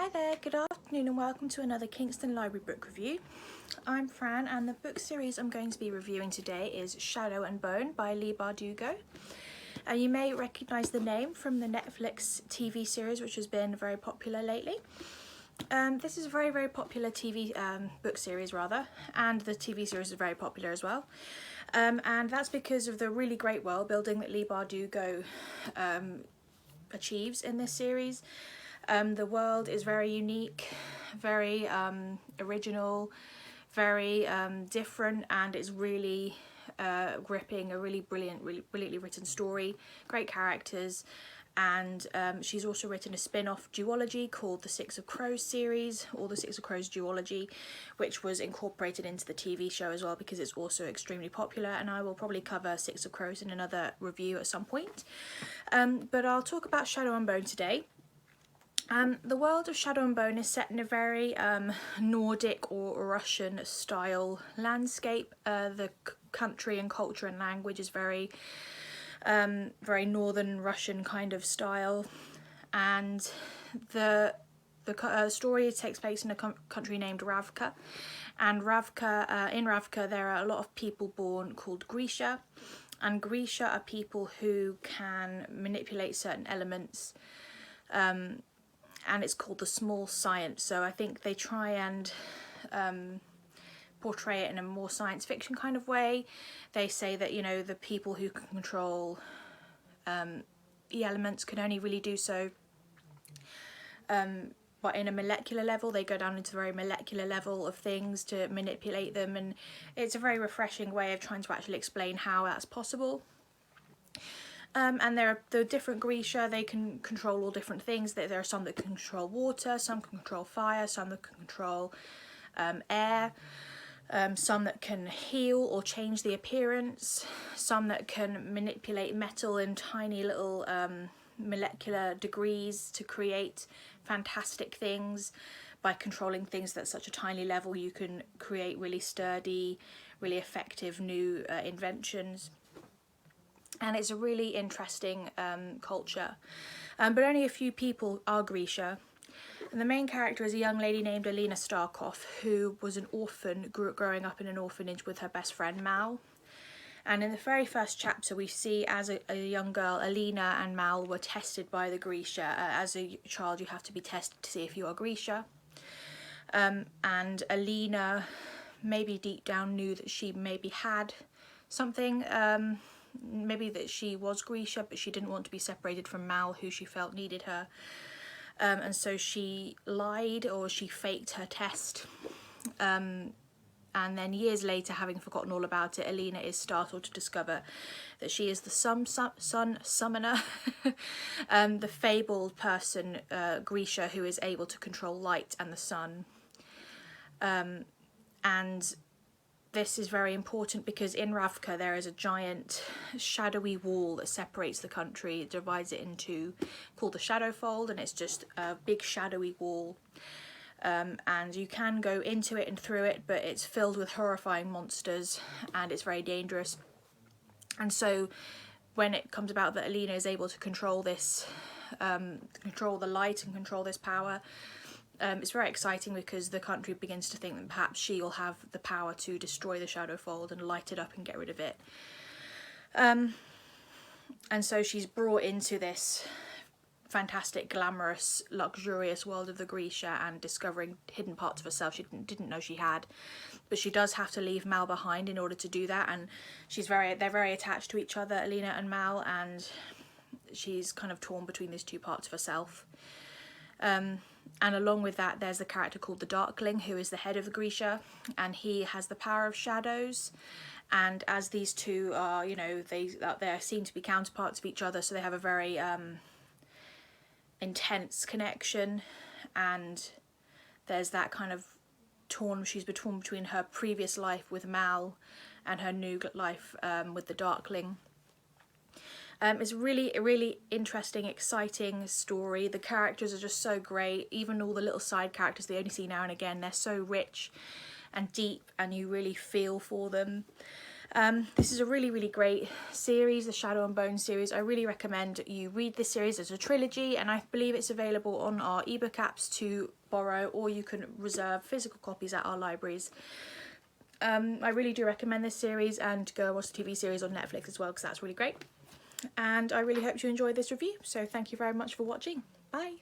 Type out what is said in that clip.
Hi there, good afternoon and welcome to another Kingston Library book review. I'm Fran and the book series I'm going to be reviewing today is Shadow and Bone by Leigh Bardugo. You may recognise the name from the Netflix TV series which has been very popular lately. This is a very popular book series rather, and the TV series is very popular as well. And that's because of the really great world building that Leigh Bardugo achieves in this series. The world is very unique, very original, very different, and it's really gripping, a really brilliantly written story, great characters. And she's also written a spin-off duology called the Six of Crows series, or the Six of Crows duology, which was incorporated into the TV show as well because it's also extremely popular, and I will probably cover Six of Crows in another review at some point. But I'll talk about Shadow and Bone today. The world of Shadow and Bone is set in a very Nordic or Russian style landscape. The country and culture and language is very northern Russian kind of style, and the story takes place in a country named Ravka. And in Ravka there are a lot of people born called Grisha, and Grisha are people who can manipulate certain elements, and it's called the small science. So I think they try and portray it in a more science fiction kind of way. They say that, you know, the people who can control the elements can only really do so but in a molecular level. They go down into the very molecular level of things to manipulate them, and it's a very refreshing way of trying to actually explain how that's possible. And there are the different Grisha, they can control all different things. There are some that can control water, some can control fire, some that can control air, some that can heal or change the appearance, some that can manipulate metal in tiny little molecular degrees to create fantastic things. By controlling things at such a tiny level, you can create really sturdy, really effective new inventions. And it's a really interesting culture, but only a few people are Grisha. And the main character is a young lady named Alina Starkov, who was an orphan, growing up in an orphanage with her best friend Mal. And in the very first chapter we see, as a young girl, Alina and Mal were tested by the Grisha. As a child you have to be tested to see if you are Grisha, and Alina maybe deep down knew that she maybe had something, maybe that she was Grisha, but she didn't want to be separated from Mal, who she felt needed her, and so she lied, or she faked her test, and then years later, having forgotten all about it, Alina is startled to discover that she is the sun summoner, the fabled person, Grisha, who is able to control light and the sun. And this is very important because in Ravka there is a giant shadowy wall that separates the country. It divides it into, called the Shadowfold, and it's just a big shadowy wall. And you can go into it and through it, but it's filled with horrifying monsters and it's very dangerous. And so when it comes about that Alina is able to control this, control the light and control this power, it's very exciting because the country begins to think that perhaps she will have the power to destroy the Shadowfold and light it up and get rid of it. And so she's brought into this fantastic, glamorous, luxurious world of the Grisha and discovering hidden parts of herself she didn't know she had. But she does have to leave Mal behind in order to do that, and they're very attached to each other, Alina and Mal, and she's kind of torn between these two parts of herself. And along with that there's the character called the Darkling, who is the head of the Grisha, and he has the power of shadows. And as these two are, you know, they seem to be counterparts of each other, so they have a very intense connection. And there's that kind of she's torn between her previous life with Mal and her new life with the Darkling. It's a really interesting, exciting story. The characters are just so great. Even all the little side characters they only see now and again, they're so rich and deep and you really feel for them. This is a really great series, the Shadow and Bone series. I really recommend you read this series as a trilogy, and I believe it's available on our ebook apps to borrow, or you can reserve physical copies at our libraries. I really do recommend this series, and go and watch the TV series on Netflix as well, because that's really great. And I really hope you enjoyed this review, so thank you very much for watching. Bye!